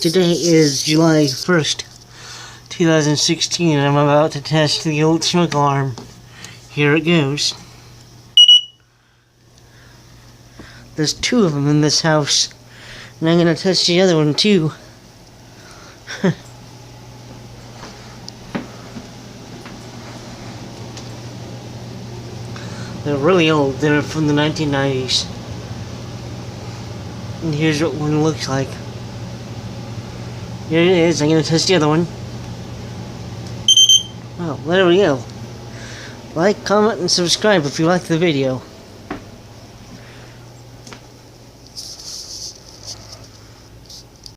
Today is July 1st, 2016, and I'm about to test the old smoke alarm. Here it goes. There's two of them in this house, and I'm going to test the other one too. They're really old. They're from the 1990s. And here's what one looks like. Here it is. I'm going to test the other one. Well, there we go. Like, comment, and subscribe if you like the video.